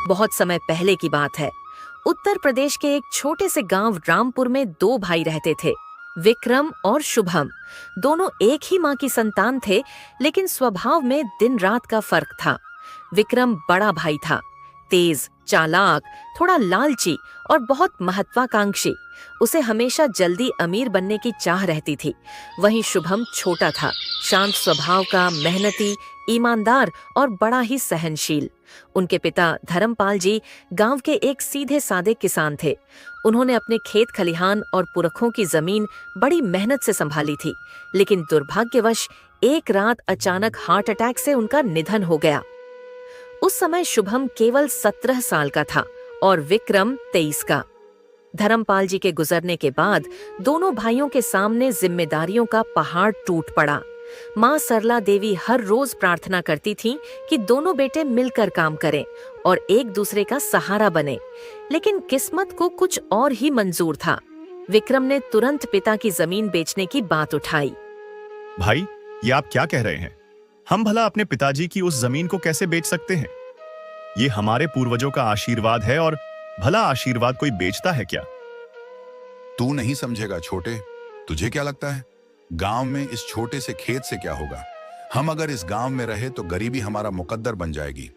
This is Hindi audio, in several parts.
बहुत समय पहले की बात है। उत्तर प्रदेश के एक छोटे से गांव रामपुर में दो भाई रहते थे, विक्रम और शुभम। दोनों एक ही मां की संतान थे, लेकिन स्वभाव में दिन रात का फर्क था। विक्रम बड़ा भाई था, तेज, चालाक, थोड़ा लालची और बहुत महत्वाकांक्षी। उसे हमेशा जल्दी अमीर बनने की चाह रहती थी। वहीं शुभम छोटा था, शांत स्वभाव का, मेहनती, ईमानदार और बड़ा ही सहनशील। उनके पिता धर्मपाल जी गांव के एक सीधे सादे किसान थे। उन्होंने अपने खेत खलिहान और पुरखों की जमीन बड़ी मेहनत से संभाली थी, लेकिन दुर्भाग्यवश एक रात अचानक हार्ट अटैक से उनका निधन हो गया। उस समय शुभम केवल 17 साल का था और विक्रम 23 का। धर्मपाल जी के गुजरने के बाद दोनों भाइयों के सामने जिम्मेदारियों का पहाड़ टूट पड़ा। माँ सरला देवी हर रोज प्रार्थना करती थीं कि दोनों बेटे मिलकर काम करें और एक दूसरे का सहारा बने, लेकिन किस्मत को कुछ और ही मंजूर था। विक्रम ने तुरंत पिता की जमीन बेचने की बात उठाई। भाई, ये आप क्या कह रहे हैं? हम भला अपने पिताजी की उस जमीन को कैसे बेच सकते हैं? ये हमारे पूर्वजों का आशीर्वाद है और भला आशीर्वाद कोई बेचता है क्या? तू नहीं समझेगा छोटे। तुझे क्या लगता है गांव में इस छोटे से खेत से क्या होगा? हम अगर इस गांव में रहे तो गरीबी हमारा मुकद्दर बन जाएगी।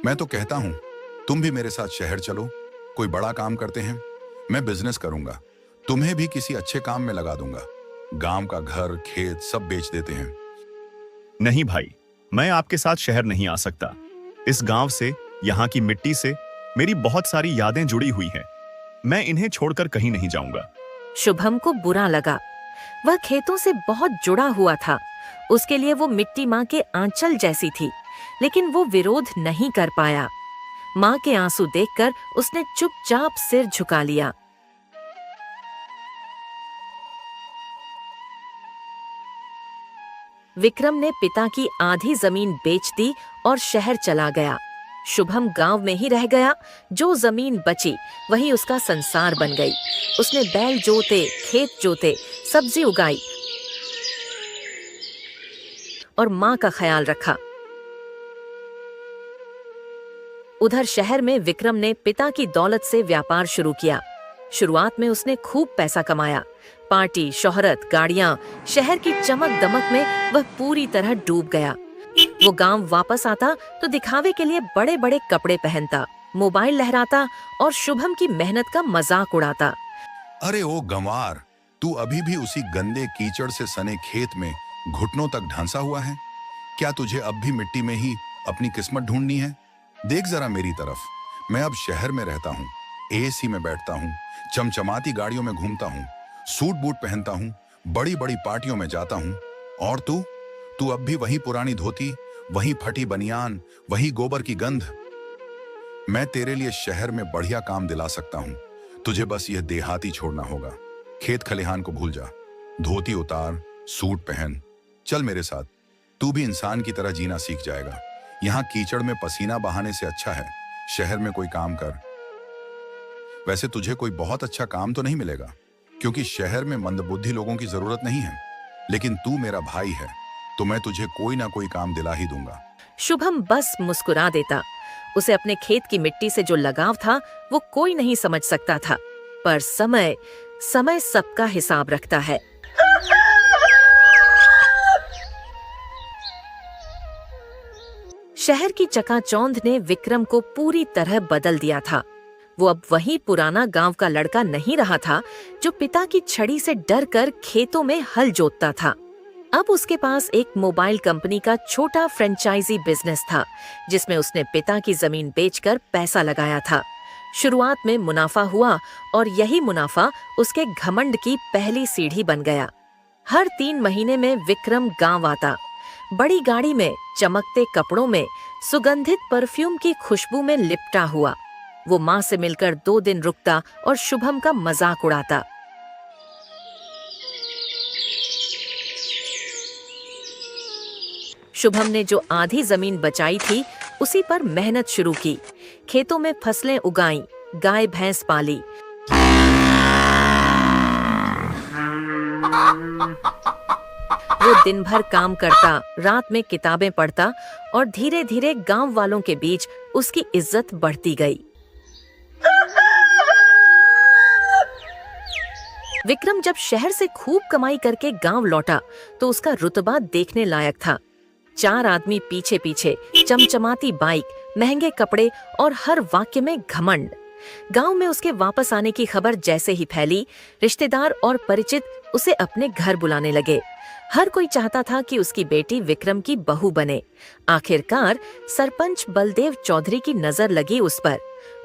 मैं तो कहता हूं तुम भी मेरे साथ शहर चलो, कोई बड़ा काम करते हैं। मैं बिजनेस करूंगा, तुम्हें भी किसी अच्छे काम में लगा दूंगा। गांव का घर खेत सब बेच देते हैं। नहीं भाई, मैं आपके साथ शहर नहीं आ सकता। इस गांव से, यहाँ की मिट्टी से मेरी बहुत सारी यादें जुड़ी हुई हैं। मैं इन्हें छोड़कर कहीं नहीं जाऊंगा। शुभम को बुरा लगा। वह खेतों से बहुत जुड़ा हुआ था। उसके लिए वो मिट्टी माँ के आंचल जैसी थी, लेकिन वो विरोध नहीं कर पाया। माँ के आंसू देखकर उसने चुपचाप सिर झुका लिया। विक्रम ने पिता की आधी जमीन बेच दी और शहर चला गया। शुभम गांव में ही रह गया। जो जमीन बची वही उसका संसार बन गई। उसने बैल जोते, खेत जोते, सब्जी उगाई और मां का ख्याल रखा। उधर शहर में विक्रम ने पिता की दौलत से व्यापार शुरू किया। शुरुआत में उसने खूब पैसा कमाया। पार्टी, शोहरत, गाड़ियां, शहर की चमक दमक में वह पूरी तरह डूब गया। वो गांव वापस आता तो दिखावे के लिए बड़े बड़े कपड़े पहनता, मोबाइल लहराता और शुभम की मेहनत का मजाक उड़ाता। अरे ओ गंवार, तू अभी भी उसी गंदे कीचड़ से सने खेत में घुटनों तक ढांसा हुआ है? क्या तुझे अब भी मिट्टी में ही अपनी किस्मत ढूंढनी है? देख जरा मेरी तरफ। मैं अब शहर में रहता हूँ, एसी में बैठता हूँ, चमचमाती गाड़ियों में घूमता हूँ, सूट बूट पहनता हूँ, बड़ी बड़ी पार्टियों में जाता हूँ। और तू अब भी वही पुरानी धोती, वही फटी बनियान, वही गोबर की गंध। मैं तेरे लिए शहर में बढ़िया काम दिला सकता हूँ। तुझे बस यह देहाती छोड़ना होगा। खेत खलिहान को भूल जा, धोती उतार, सूट पहन, चल मेरे साथ। तू भी इंसान की तरह जीना सीख जाएगा। यहाँ कीचड़ में पसीना बहाने से अच्छा है शहर में कोई काम कर। वैसे तुझे कोई बहुत अच्छा काम तो नहीं मिलेगा, क्योंकि शहर में मंदबुद्धि लोगों की जरूरत नहीं है, लेकिन तू मेरा भाई है तो मैं तुझे कोई ना कोई काम दिला ही दूंगा। शुभम बस मुस्कुरा देता। उसे अपने खेत की मिट्टी से जो लगाव था वो कोई नहीं समझ सकता था, पर समय सबका हिसाब रखता है। शहर की चकाचौंध ने विक्रम को पूरी तरह बदल दिया था। वो अब वही पुराना गांव का लड़का नहीं रहा था जो पिता की छड़ी से डरकर खेतों में हल जोतता था। अब उसके पास एक मोबाइल कंपनी का छोटा फ्रेंचाइजी बिजनेस था, जिसमें उसने पिता की जमीन बेचकर पैसा लगाया था। शुरुआत में मुनाफा हुआ और यही मुनाफा उसके घमंड की पहली सीढ़ी बन गया। हर 3 महीने में विक्रम गांव आता, बड़ी गाड़ी में, चमकते कपड़ों में, सुगंधित परफ्यूम की खुशबू में लिपटा हुआ। वो माँ से मिलकर 2 दिन रुकता और शुभम का मजाक उड़ाता। शुभम ने जो आधी जमीन बचाई थी उसी पर मेहनत शुरू की। खेतों में फसलें उगाई, गाय भैंस पाली। वो दिन भर काम करता, रात में किताबें पढ़ता और धीरे धीरे गांव वालों के बीच उसकी इज्जत बढ़ती गई। विक्रम जब शहर से खूब कमाई करके गांव लौटा तो उसका रुतबा देखने लायक था। 4 आदमी पीछे पीछे, चमचमाती बाइक, महंगे कपड़े और हर वाक्य में घमंड। गांव में उसके वापस आने की खबर जैसे ही फैली, रिश्तेदार और परिचित उसे अपने घर बुलाने लगे। हर कोई चाहता था कि उसकी बेटी विक्रम की बहू बने। आखिरकार सरपंच बलदेव चौधरी की नजर लगी उस पर।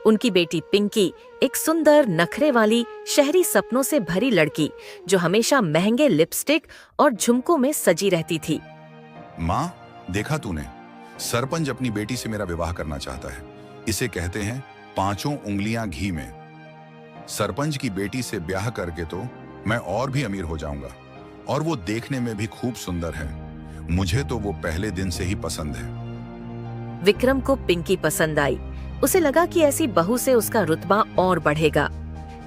उनकी बेटी पिंकी एक सुंदर, नखरे वाली, शहरी सपनों से भरी लड़की जो हमेशा महंगे लिपस्टिक और झुमकों में सजी रहती थी। माँ, देखा तूने, सरपंच अपनी बेटी से मेरा विवाह करना चाहता है। इसे कहते हैं 5 उंगलियां घी में। सरपंच की बेटी से ब्याह करके तो मैं और भी अमीर हो जाऊंगा, और वो देखने में भी खूब सुंदर है। मुझे तो वो पहले दिन से ही पसंद है। विक्रम को पिंकी पसंद आई। उसे लगा कि ऐसी बहू से उसका रुतबा और बढ़ेगा।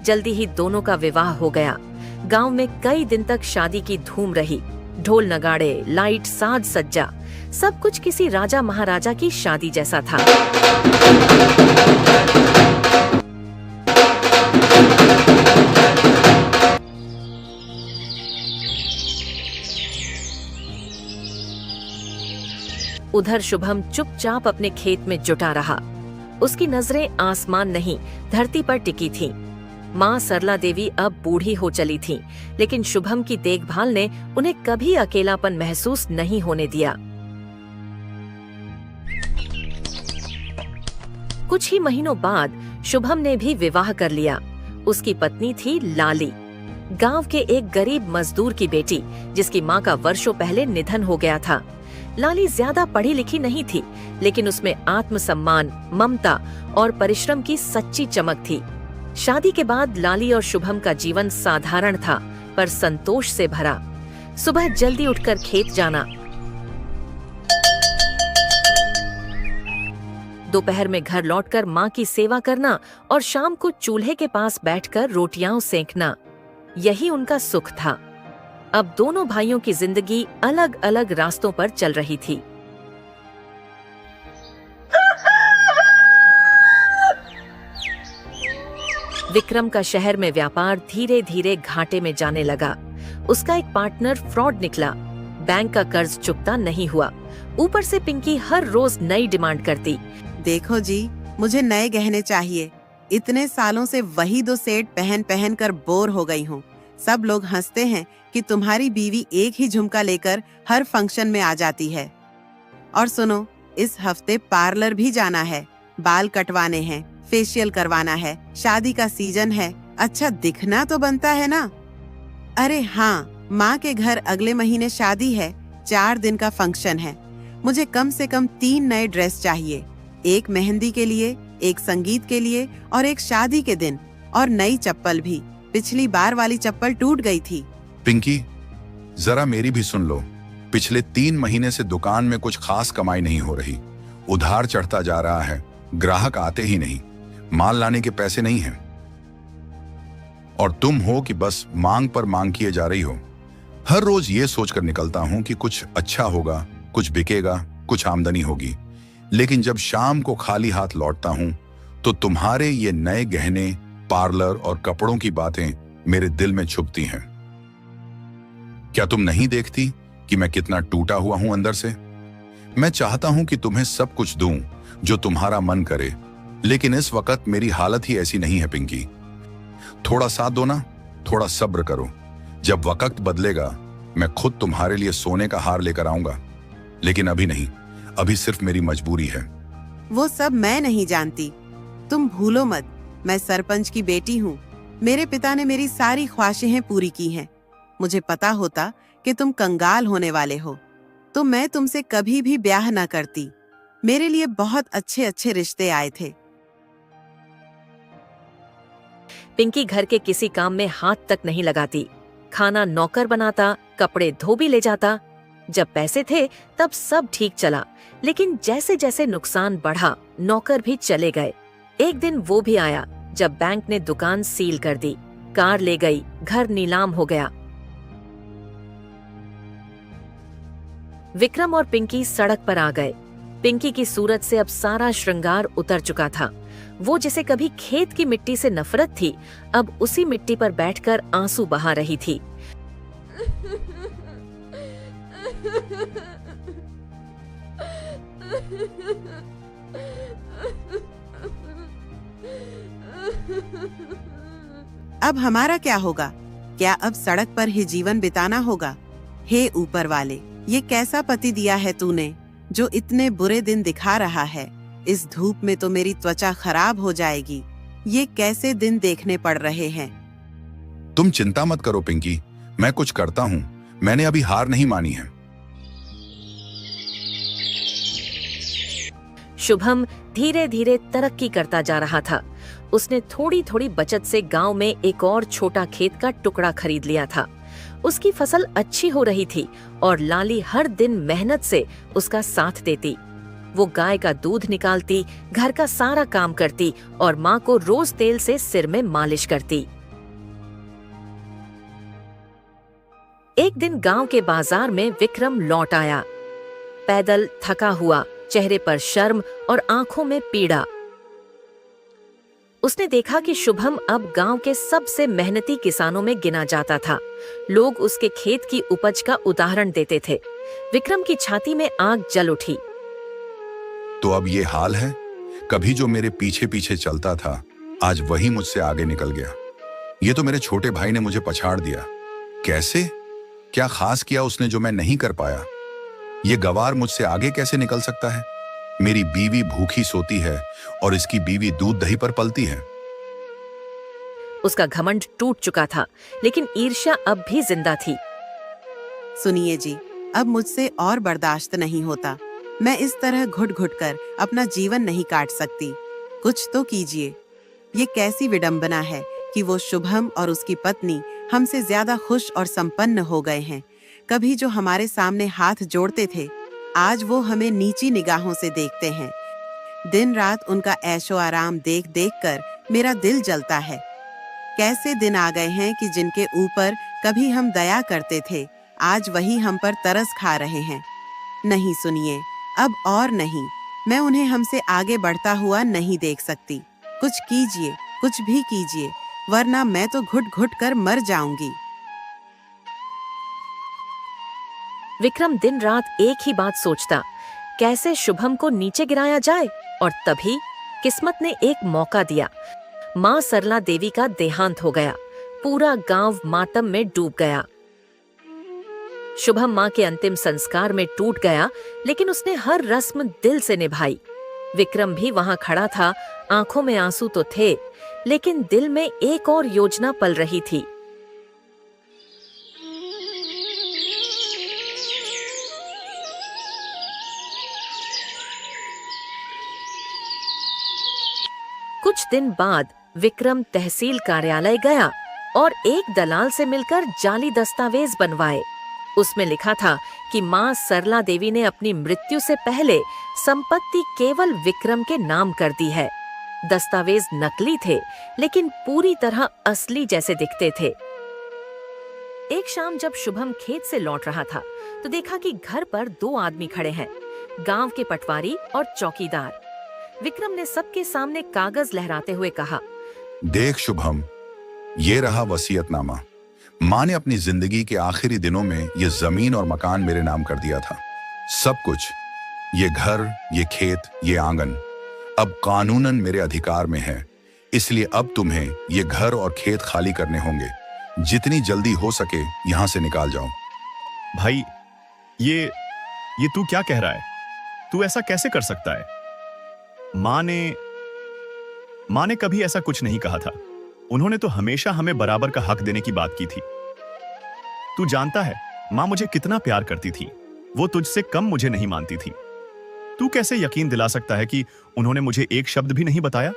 जल्दी ही दोनों का विवाह हो गया। गांव में कई दिन तक शादी की धूम रही। ढोल नगाड़े, लाइट, साज सज्जा, सब कुछ किसी राजा महाराजा की शादी जैसा था। उधर शुभम चुपचाप अपने खेत में जुटा रहा। उसकी नजरें आसमान नहीं, धरती पर टिकी थीं। माँ सरला देवी अब बूढ़ी हो चली थीं, लेकिन शुभम की देखभाल ने उन्हें कभी अकेलापन महसूस नहीं होने दिया। कुछ ही महीनों बाद शुभम ने भी विवाह कर लिया। उसकी पत्नी थी लाली, गांव के एक गरीब मजदूर की बेटी, जिसकी माँ का वर्षों पहले निधन हो गया था। लाली ज्यादा पढ़ी लिखी नहीं थी, लेकिन उसमें आत्मसम्मान, ममता और परिश्रम की सच्ची चमक थी। शादी के बाद लाली और शुभम का जीवन साधारण था, पर संतोष से भरा। सुबह जल्दी उठकर खेत जाना, दोपहर में घर लौटकर माँ की सेवा करना और शाम को चूल्हे के पास बैठकर रोटियां सेंकना, यही उनका सुख था। अब दोनों भाइयों की जिंदगी अलग अलग रास्तों पर चल रही थी। विक्रम का शहर में व्यापार धीरे धीरे घाटे में जाने लगा। उसका एक पार्टनर फ्रॉड निकला। बैंक का कर्ज चुकता नहीं हुआ। ऊपर से पिंकी हर रोज नई डिमांड करती। देखो जी, मुझे नए गहने चाहिए। इतने सालों से वही 2 सेट पहन पहन कर बोर हो गई हूँ। सब लोग हंसते हैं कि तुम्हारी बीवी एक ही झुमका लेकर हर फंक्शन में आ जाती है। और सुनो, इस हफ्ते पार्लर भी जाना है, बाल कटवाने हैं, फेशियल करवाना है, शादी का सीजन है, अच्छा दिखना तो बनता है ना। अरे हाँ, माँ के घर अगले महीने शादी है, 4 दिन का फंक्शन है। मुझे कम से कम 3 नए ड्रेस चाहिए, एक मेहंदी के लिए, एक संगीत के लिए और एक शादी के दिन, और नई चप्पल भी। पिछली बार वाली चप्पल टूट गई थी। पिंकी, जरा मेरी भी सुन लो। पिछले 3 महीने से दुकान में कुछ खास कमाई नहीं हो रही। उधार चढ़ता जा रहा है, ग्राहक आते ही नहीं, माल लाने के पैसे नहीं हैं। और तुम हो कि बस मांग पर मांग किए जा रही हो। हर रोज ये सोचकर निकलता हूं कि कुछ अच्छा होगा, कुछ बिकेगा, कुछ आमदनी होगी, लेकिन जब शाम को खाली हाथ लौटता हूं तो तुम्हारे ये नए गहने, पार्लर और कपड़ों की बातें मेरे दिल में छुपती हैं। क्या तुम नहीं देखती कि मैं कितना टूटा हुआ हूं अंदर से? मैं चाहता हूं कि तुम्हें सब कुछ दूं जो तुम्हारा मन करे, लेकिन इस वक्त मेरी हालत ही ऐसी नहीं है पिंकी। थोड़ा साथ दो ना, थोड़ा सब्र करो। जब वक्त बदलेगा मैं खुद तुम्हारे लिए सोने का हार लेकर आऊंगा, लेकिन अभी नहीं, अभी सिर्फ मेरी मजबूरी है। वो सब मैं नहीं जानती, तुम भूलो मत, मैं सरपंच की बेटी हूँ। मेरे पिता ने मेरी सारी ख्वाहिशें पूरी की हैं। मुझे पता होता कि तुम कंगाल होने वाले हो तो मैं तुमसे कभी भी ब्याह न करती। मेरे लिए बहुत अच्छे अच्छे रिश्ते आए थे। पिंकी घर के किसी काम में हाथ तक नहीं लगाती। खाना नौकर बनाता, कपड़े धो भी ले जाता। जब पैसे थे तब सब ठीक चला, लेकिन जैसे जैसे नुकसान बढ़ा, नौकर भी चले गए। एक दिन वो भी आया जब बैंक ने दुकान सील कर दी, कार ले गई, घर नीलाम हो गया। विक्रम और पिंकी सड़क पर आ गए। पिंकी की सूरत से अब सारा श्रृंगार उतर चुका था। वो जिसे कभी खेत की मिट्टी से नफरत थी, अब उसी मिट्टी पर बैठकर आंसू बहा रही थी। अब हमारा क्या होगा? क्या अब सड़क पर ही जीवन बिताना होगा? हे ऊपर वाले, ये कैसा पति दिया है तूने, जो इतने बुरे दिन दिखा रहा है। इस धूप में तो मेरी त्वचा खराब हो जाएगी। ये कैसे दिन देखने पड़ रहे हैं? तुम चिंता मत करो पिंकी, मैं कुछ करता हूँ। मैंने अभी हार नहीं मानी है। शुभम धीरे धीरे तरक्की करता जा रहा था। उसने थोड़ी थोड़ी बचत से गांव में एक और छोटा खेत का टुकड़ा खरीद लिया था। उसकी फसल अच्छी हो रही थी और लाली हर दिन मेहनत से उसका साथ देती। वो गाय का दूध निकालती, घर का सारा काम करती और माँ को रोज तेल से सिर में मालिश करती। एक दिन गांव के बाजार में विक्रम लौट आया, पैदल थका हुआ, चेहरे पर शर्म और आंखों में पीड़ा। उसने देखा कि शुभम अब गांव के सबसे मेहनती किसानों में गिना जाता था। लोग उसके खेत की उपज का उदाहरण देते थे। विक्रम की छाती में आग जल उठी। तो अब ये हाल है? कभी जो मेरे पीछे पीछे चलता था, आज वही मुझसे आगे निकल गया। ये तो मेरे छोटे भाई ने मुझे पछाड़ दिया। कैसे? क्या खास किया उसने जो मैं नहीं कर पाया? ये गवार मुझसे आगे कैसे निकल सकता है? मेरी बीवी भूखी सोती है और इसकी बीवी दूध दही पर पलती है। उसका घमंड टूट चुका था, लेकिन ईर्ष्या अब भी जिंदा थी। सुनिए जी, अब मुझसे और बर्दाश्त नहीं होता। मैं इस तरह घुट घुट कर अपना जीवन नहीं काट सकती। कुछ तो कीजिए। ये कैसी विडंबना है कि वो शुभम और उसकी पत्नी हमसे ज्यादा खुश और संपन्न हो गए हैं। कभी जो हमारे सामने हाथ जोड़ते थे, आज वो हमें नीची निगाहों से देखते हैं। दिन रात उनका ऐशो आराम देख देख कर मेरा दिल जलता है। कैसे दिन आ गए हैं कि जिनके ऊपर कभी हम दया करते थे, आज वही हम पर तरस खा रहे हैं। नहीं सुनिए, अब और नहीं। मैं उन्हें हमसे आगे बढ़ता हुआ नहीं देख सकती। कुछ कीजिए, कुछ भी कीजिए, वरना मैं तो घुट घुट कर मर जाऊंगी। विक्रम दिन रात एक ही बात सोचता, कैसे शुभम को नीचे गिराया जाए। और तभी किस्मत ने एक मौका दिया। माँ सरला देवी का देहांत हो गया। पूरा गांव मातम में डूब गया। शुभम माँ के अंतिम संस्कार में टूट गया, लेकिन उसने हर रस्म दिल से निभाई। विक्रम भी वहां खड़ा था। आंखों में आंसू तो थे, लेकिन दिल में एक और योजना पल रही थी। कुछ दिन बाद विक्रम तहसील कार्यालय गया और एक दलाल से मिलकर जाली दस्तावेज बनवाए। उसमें लिखा था कि मां सरला देवी ने अपनी मृत्यु से पहले संपत्ति केवल विक्रम के नाम कर दी है। दस्तावेज नकली थे, लेकिन पूरी तरह असली जैसे दिखते थे। एक शाम जब शुभम खेत से लौट रहा था, तो देखा कि घर पर दो आदमी खड़े हैं, गांव के पटवारी और चौकीदार। विक्रम ने सबके सामने कागज लहराते हुए कहा, देख शुभम, ये रहा वसीयतनामा। माँ ने अपनी जिंदगी के आखिरी दिनों में ये जमीन और मकान मेरे नाम कर दिया था। सब कुछ, ये घर, ये खेत, ये आंगन, अब कानूनन मेरे अधिकार में है। इसलिए अब तुम्हें ये घर और खेत खाली करने होंगे। जितनी जल्दी हो सके यहां से निकाल जाओ। भाई, ये तू क्या कह रहा है? तू ऐसा कैसे कर सकता है? माँ ने कभी ऐसा कुछ नहीं कहा था। उन्होंने तो हमेशा हमें बराबर का हक देने की बात की थी। तू जानता है माँ मुझे कितना प्यार करती थी। वो तुझसे कम मुझे नहीं मानती थी। तू कैसे यकीन दिला सकता है कि उन्होंने मुझे एक शब्द भी नहीं बताया?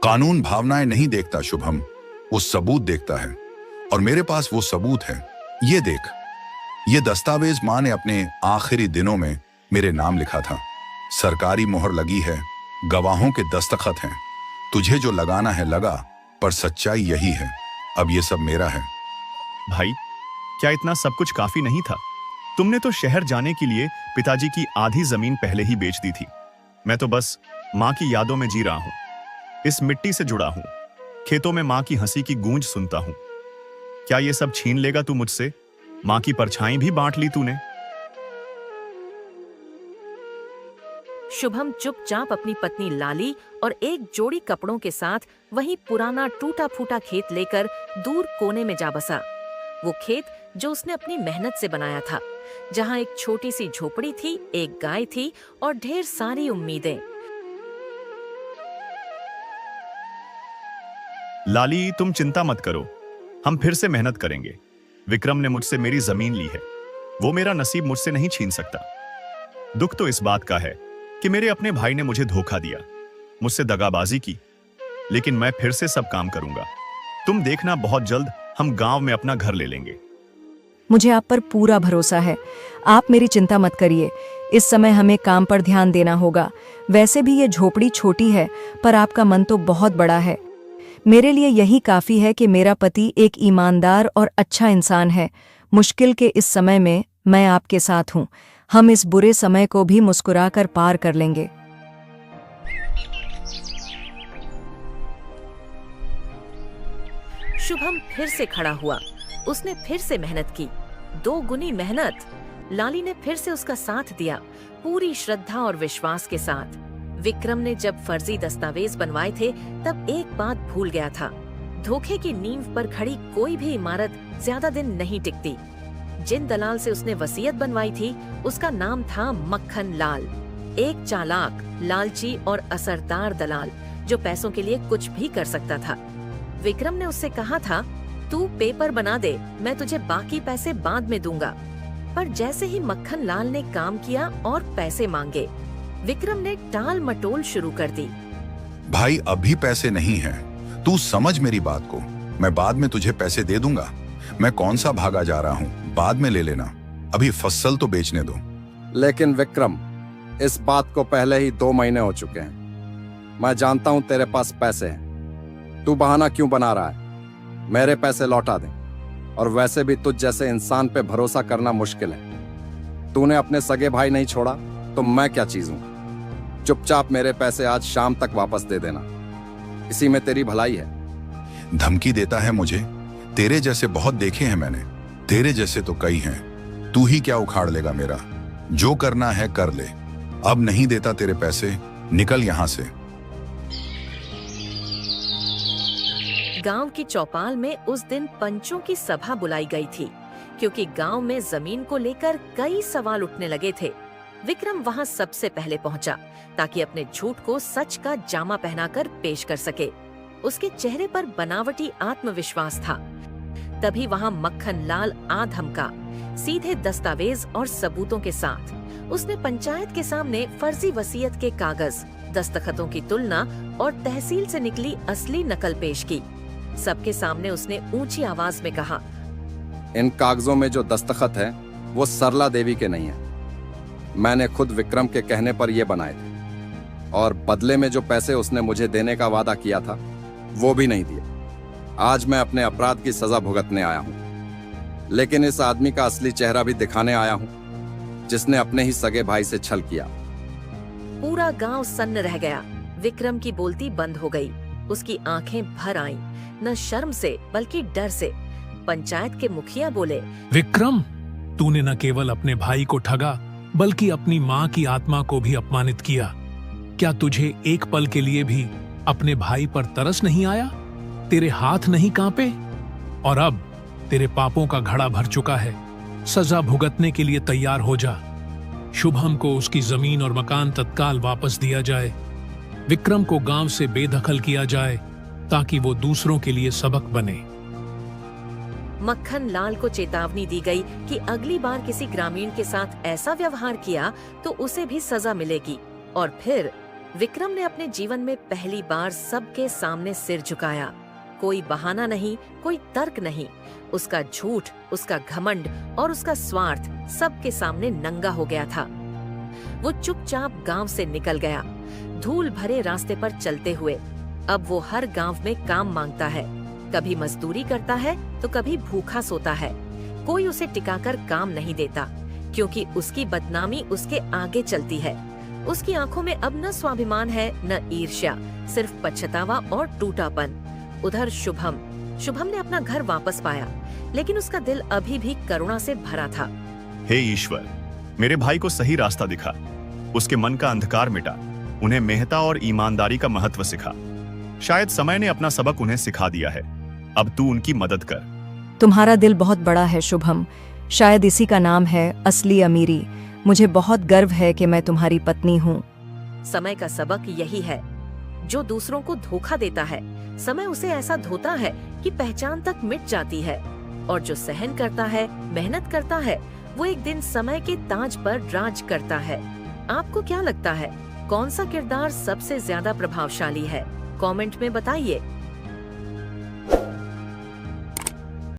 कानून भावनाएं नहीं देखता शुभम, वो सबूत देखता है। और मेरे पास वो सबूत है। ये देख, ये दस्तावेज माँ ने अपने आखिरी दिनों में मेरे नाम लिखा था। सरकारी मोहर लगी है, गवाहों के दस्तखत हैं। तुझे जो लगाना है लगा, पर सच्चाई यही है। अब ये सब मेरा है। भाई, क्या इतना सब कुछ काफी नहीं था? तुमने तो शहर जाने के लिए पिताजी की आधी जमीन पहले ही बेच दी थी। मैं तो बस माँ की यादों में जी रहा हूं, इस मिट्टी से जुड़ा हूं, खेतों में माँ की हंसी की गूंज सुनता हूं। क्या ये सब छीन लेगा तू मुझसे? माँ की परछाई भी बांट ली तूने। शुभम चुपचाप अपनी पत्नी लाली और एक जोड़ी कपड़ों के साथ वही पुराना टूटा फूटा खेत लेकर दूर कोने में जा बसा। वो खेत जो उसने अपनी मेहनत से बनाया था, जहाँ एक छोटी सी झोपड़ी थी, एक गाय थी और ढेर सारी उम्मीदें। लाली, तुम चिंता मत करो, हम फिर से मेहनत करेंगे। विक्रम ने मुझसे मेरी जमीन ली है, वो मेरा नसीब मुझसे नहीं छीन सकता। दुख तो इस बात का है कि मेरे अपने भाई ने मुझे धोखा दिया, मुझसे दगाबाजी की, लेकिन मैं फिर से सब काम करूंगा। तुम देखना, बहुत जल्द हम गांव में अपना घर ले लेंगे। मुझे आप पर पूरा भरोसा है, आप मेरी चिंता मत करिए। इस समय हमें काम पर ध्यान देना होगा। वैसे भी ये झोपड़ी छोटी है, पर आपका मन तो बहुत बड़ा है। मेरे लिए यही काफ़ी है कि मेरा पति एक ईमानदार और अच्छा इंसान है। मुश्किल के इस समय में मैं आपके साथ हूँ। हम इस बुरे समय को भी मुस्कुराकर पार कर लेंगे। शुभम फिर से खड़ा हुआ। उसने फिर से मेहनत की, 2 गुनी मेहनत। लाली ने फिर से उसका साथ दिया, पूरी श्रद्धा और विश्वास के साथ। विक्रम ने जब फर्जी दस्तावेज बनवाए थे, तब एक बात भूल गया था। धोखे की नींव पर खड़ी कोई भी इमारत ज्यादा दिन नहीं टिकती। जिन दलाल से उसने वसीयत बनवाई थी, उसका नाम था मक्खन लाल। एक चालाक, लालची और असरदार दलाल जो पैसों के लिए कुछ भी कर सकता था। विक्रम ने उससे कहा था, तू पेपर बना दे, मैं तुझे बाकी पैसे बाद में दूंगा। पर जैसे ही मक्खन लाल ने काम किया और पैसे मांगे, विक्रम ने टाल मटोल शुरू कर दी। भाई, अभी पैसे नहीं हैं। तू समझ मेरी बात को। मैं बाद में तुझे पैसे दे दूंगा। मैं कौन सा भागा जा रहा हूँ, बाद में ले लेना। अभी फसल तो बेचने दो। लेकिन विक्रम, इस बात को पहले ही 2 महीने हो चुके हैं। मैं जानता हूं तेरे पास पैसे हैं। तू बहाना क्यों बना रहा है? मेरे पैसे लौटा दे। और वैसे भी तुझ जैसे इंसान पे भरोसा करना मुश्किल है। तूने अपने सगे भाई नहीं छोड़ा तो मैं क्या चीज हूं? चुपचाप मेरे पैसे आज शाम तक वापस दे देना। इसी में तेरी भलाई है। धमकी देता है मुझे? तेरे जैसे बहुत देखे हैं मैंने। तेरे जैसे तो कई हैं। तू ही क्या उखाड़ लेगा मेरा? जो करना है कर ले। अब नहीं देता तेरे पैसे, निकल यहां से। गांव की चौपाल में उस दिन पंचों की सभा बुलाई गई थी, क्योंकि गांव में जमीन को लेकर कई सवाल उठने लगे थे। विक्रम वहां सबसे पहले पहुंचा, ताकि अपने झूठ को सच का जामा पहनाकर पेश कर सके। उसके चेहरे पर बनावटी आत्मविश्वास था। तभी वहां मक्खन लाल आ धमका, सीधे दस्तावेज और सबूतों के साथ। उसने पंचायत के सामने फर्जी वसीयत के कागज, दस्तखतों की तुलना और तहसील से निकली असली नकल पेश की। सबके सामने उसने ऊंची आवाज में कहा, इन कागजों में जो दस्तखत है वो सरला देवी के नहीं है। मैंने खुद विक्रम के कहने पर ये बनाए थे, और बदले में जो पैसे उसने मुझे देने का वादा किया था वो भी नहीं दिया। आज मैं अपने अपराध की सजा भुगतने आया हूँ, लेकिन इस आदमी का असली चेहरा भी दिखाने आया हूँ, जिसने अपने ही सगे भाई से छल किया। पूरा गांव सन्न रह गया। विक्रम की बोलती बंद हो गई। उसकी आंखें भर आईं, न शर्म से बल्कि डर से। पंचायत के मुखिया बोले, विक्रम, तूने न केवल अपने भाई को ठगा, बल्कि अपनी माँ की आत्मा को भी अपमानित किया। क्या तुझे एक पल के लिए भी अपने भाई पर तरस नहीं आया? तेरे हाथ नहीं कांपे? और अब तेरे पापों का घड़ा भर चुका है। सजा भुगतने के लिए तैयार हो जा। शुभम को उसकी जमीन और मकान तत्काल वापस दिया जाए। विक्रम को गांव से बेदखल किया जाए, ताकि वो दूसरों के लिए सबक बने। मक्खन लाल को चेतावनी दी गई कि अगली बार किसी ग्रामीण के साथ ऐसा व्यवहार किया तो उसे भी सजा मिलेगी। और फिर विक्रम ने अपने जीवन में पहली बार सबके सामने सिर झुकाया। कोई बहाना नहीं, कोई तर्क नहीं। उसका झूठ, उसका घमंड और उसका स्वार्थ सबके सामने नंगा हो गया था। वो चुपचाप गांव से निकल गया, धूल भरे रास्ते पर चलते हुए। अब वो हर गांव में काम मांगता है, कभी मजदूरी करता है तो कभी भूखा सोता है। कोई उसे टिकाकर काम नहीं देता, क्योंकि उसकी बदनामी उसके आगे चलती है। उसकी आंखों में अब न स्वाभिमान है न ईर्ष्या, सिर्फ पछतावा और टूटापन। उधर शुभम ने अपना घर वापस पाया, लेकिन उसका दिल अभी भी करुणा से भरा था। हे ईश्वर, मेरे भाई को सही रास्ता दिखा, उसके मन का अंधकार मिटा, उन्हें मेहनत और ईमानदारी का महत्व सिखा। शायद समय ने अपना सबक उन्हें सिखा दिया है। अब तू उनकी मदद कर। तुम्हारा दिल बहुत बड़ा है शुभम, शायद इसी का नाम है असली अमीरी। मुझे बहुत गर्व है कि मैं तुम्हारी पत्नी हूँ। समय का सबक यही है, जो दूसरों को धोखा देता है, समय उसे ऐसा धोता है कि पहचान तक मिट जाती है, और जो सहन करता है, मेहनत करता है, वो एक दिन समय के ताज पर राज करता है। आपको क्या लगता है, कौन सा किरदार सबसे ज्यादा प्रभावशाली है? कमेंट में बताइए।